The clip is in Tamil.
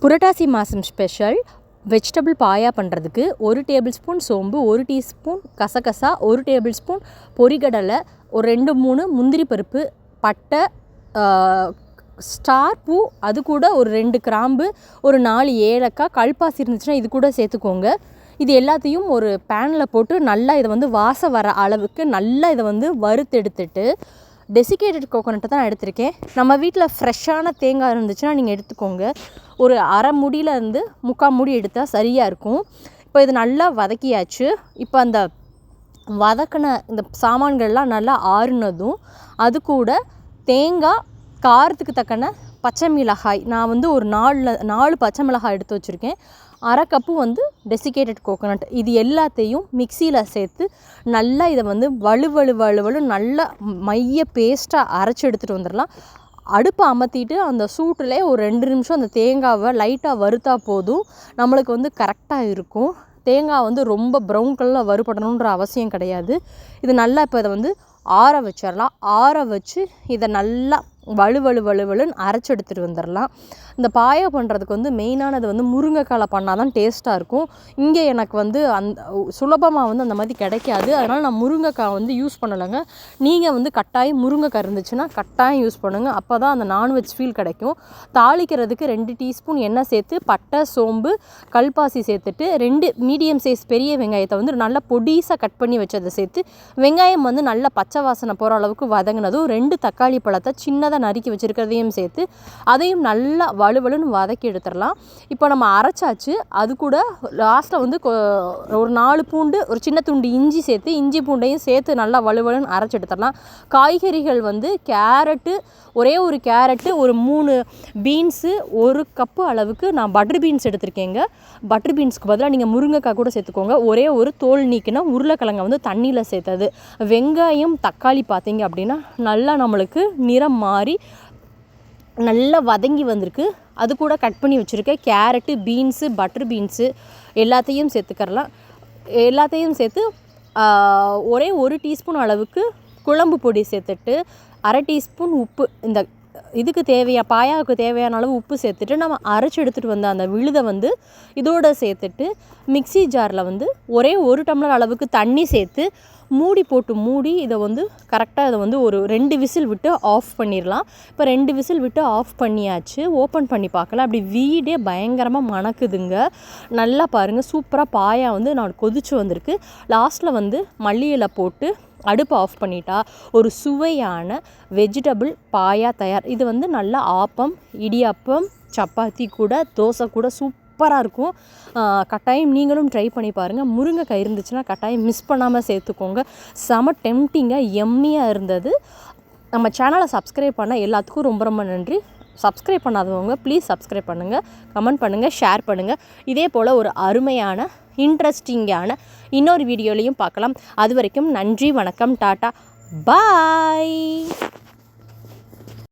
புரட்டாசி மாதம் ஸ்பெஷல் வெஜிடபிள் பாயா பண்ணுறதுக்கு 1 டேபிள் ஸ்பூன் சோம்பு, 1 டீஸ்பூன் கசகசா, 1 டேபிள் ஸ்பூன் பொரிகடலை, ஒரு 2-3 முந்திரி பருப்பு, பட்டை, ஸ்டார் பூ, அது கூட ஒரு 2 கிராம்பு, ஒரு 4 ஏலக்காய், கல்பாசி இருந்துச்சுன்னா இது கூட சேர்த்துக்கோங்க. இது எல்லாத்தையும் ஒரு பேனில் போட்டு நல்லா இதை வந்து வாசம் வர அளவுக்கு நல்லா இதை வந்து வறுத்தெடுத்துட்டு, டெசிகேட்டட் கோகோனட்டை தான் நான் எடுத்திருக்கேன். நம்ம வீட்டில் ஃப்ரெஷ்ஷான தேங்காய் இருந்துச்சுன்னா நீங்கள் எடுத்துக்கோங்க. ஒரு அரை முடியிலேருந்து 3/4 முடி எடுத்தால் சரியாக இருக்கும். இப்போ இது நல்லா வதக்கியாச்சு. இப்போ அந்த வதக்கின இந்த சாமான்கள்லாம் நல்லா ஆறுனதும் அது கூட தேங்காய், காரத்துக்கு தக்கன பச்சை மிளகாய், நான் வந்து ஒரு 4 பச்சை மிளகாய் எடுத்து வச்சுருக்கேன், 1/2 கப்பு வந்து டெசிகேட்டட் கோகோனட், இது எல்லாத்தையும் மிக்சியில் சேர்த்து நல்லா இதை வந்து வலு நல்லா மைய பேஸ்ட்டாக அரைச்சி எடுத்துகிட்டு வந்துடலாம். அடுப்பை அமர்த்திட்டு அந்த சூட்டில் ஒரு 2 நிமிஷம் அந்த தேங்காவை லைட்டாக வறுத்தா போதும், நம்மளுக்கு வந்து கரெக்டாக இருக்கும். தேங்காய் வந்து ரொம்ப ப்ரௌன் கலரில் வறுபடணுன்ற அவசியம் கிடையாது. இது நல்லா இப்போ இதை வந்து ஆற வச்சிடலாம். ஆற வச்சு இதை நல்லா வலுன்னு அரைச்சி எடுத்துகிட்டு வந்துடலாம். இந்த பாயா பண்ணுறதுக்கு வந்து மெயினானது வந்து முருங்கைக்காயில் பண்ணால் தான் டேஸ்ட்டாக இருக்கும். இங்கே எனக்கு வந்து அந்த சுலபமாக வந்து அந்த மாதிரி கிடைக்காது, அதனால் நான் முருங்கைக்காய் வந்து யூஸ் பண்ணலைங்க. நீங்கள் வந்து கட்டாயம் முருங்கைக்காய் இருந்துச்சுன்னா கட்டாயம் யூஸ் பண்ணுங்கள், அப்போ தான் அந்த நான்வெஜ் ஃபீல் கிடைக்கும். தாளிக்கிறதுக்கு 2 டீஸ்பூன் எண்ணெய் சேர்த்து பட்டை, சோம்பு, கல்பாசி சேர்த்துட்டு 2 மீடியம் சைஸ் பெரிய வெங்காயத்தை வந்து நல்லா பொடிசாக கட் பண்ணி வச்சதை சேர்த்து, வெங்காயம் வந்து நல்லா பச்சை வாசனை போகிற அளவுக்கு வதங்கினதும் 2 தக்காளி பழத்தை சின்னதாக நறுக்கி வச்சுருக்கிறதையும் சேர்த்து அதையும் நல்லா வலுன்னு வதக்கி எடுத்துடலாம். இப்போ நம்ம அரைச்சாச்சு. அது கூட லாஸ்ட்டில் வந்து ஒரு 4 பூண்டு, ஒரு சின்ன துண்டு இஞ்சி சேர்த்து இஞ்சி பூண்டையும் சேர்த்து நல்லா வலுன்னு அரைச்சி எடுத்துடலாம். காய்கறிகள் வந்து கேரட்டு, ஒரே ஒரு கேரட்டு, ஒரு 3 பீன்ஸு, 1 கப்பு அளவுக்கு நான் பட்டர் பீன்ஸ் எடுத்திருக்கேங்க. பட்டர் பீன்ஸுக்கு பதிலாக நீங்கள் முருங்கைக்காய் கூட சேர்த்துக்கோங்க. ஒரே ஒரு தோல் நீக்கினா உருளைக்கிழங்கை வந்து தண்ணியில் சேர்த்தது. வெங்காயம், தக்காளி பார்த்தீங்க அப்படின்னா நல்லா நம்மளுக்கு நிறம் மாறி நல்லா வதங்கி வந்திருக்கு. அது கூட கட் பண்ணி வச்சுருக்கேன் கேரட்டு, பீன்ஸு, பட்டர் பீன்ஸு எல்லாத்தையும் சேர்த்துக்கறலாம். எல்லாத்தையும் சேர்த்து ஒரே 1 டீஸ்பூன் அளவுக்கு குழம்பு பொடி சேர்த்துட்டு, 1/2 டீஸ்பூன் உப்பு, இந்த இதுக்கு பாயாவுக்கு தேவையான அளவு உப்பு சேர்த்துட்டு நம்ம அரைச்சி எடுத்துகிட்டு வந்த அந்த விழுதை வந்து இதோடு சேர்த்துட்டு மிக்சி ஜாரில் வந்து ஒரே 1 டம்ளர் அளவுக்கு தண்ணி சேர்த்து மூடி இதை வந்து கரெக்டாக இதை வந்து ஒரு 2 விசில் விட்டு ஆஃப் பண்ணிடலாம். இப்போ 2 விசில் விட்டு ஆஃப் பண்ணியாச்சு. ஓப்பன் பண்ணி பார்க்கலாம். அப்படி வீடே பயங்கரமாக மணக்குதுங்க. நல்லா பாருங்கள், சூப்பராக பாயா வந்து நான் கொதிச்சு வந்திருக்கு. லாஸ்ட்டில் வந்து மல்லி இலை போட்டு அடுப்பு ஆஃப் பண்ணிட்டா ஒரு சுவையான வெஜிடபிள் பாயா தயார். இது வந்து நல்லா ஆப்பம், இடியாப்பம், சப்பாத்தி கூட, தோசை கூட சூப்பராக இருக்கும். கட்டாயம் நீங்களும் ட்ரை பண்ணி பாருங்கள். முருங்கைக்காய் இருந்துச்சுன்னா கட்டாயம் மிஸ் பண்ணாமல் சேர்த்துக்கோங்க. செம டெம்டிங்காக எம்மியாக இருந்தது. நம்ம சேனலை சப்ஸ்கிரைப் பண்ண எல்லாத்துக்கும் ரொம்ப நன்றி. சப்ஸ்கிரைப் பண்ணாதவங்க ப்ளீஸ் சப்ஸ்கிரைப் பண்ணுங்கள், கமெண்ட் பண்ணுங்கள், ஷேர் பண்ணுங்கள். இதே போல் ஒரு அருமையான இன்ட்ரெஸ்டிங்கான இன்னொரு வீடியோலையும் பார்க்கலாம். அது வரைக்கும் நன்றி, வணக்கம், டாட்டா, பாய்.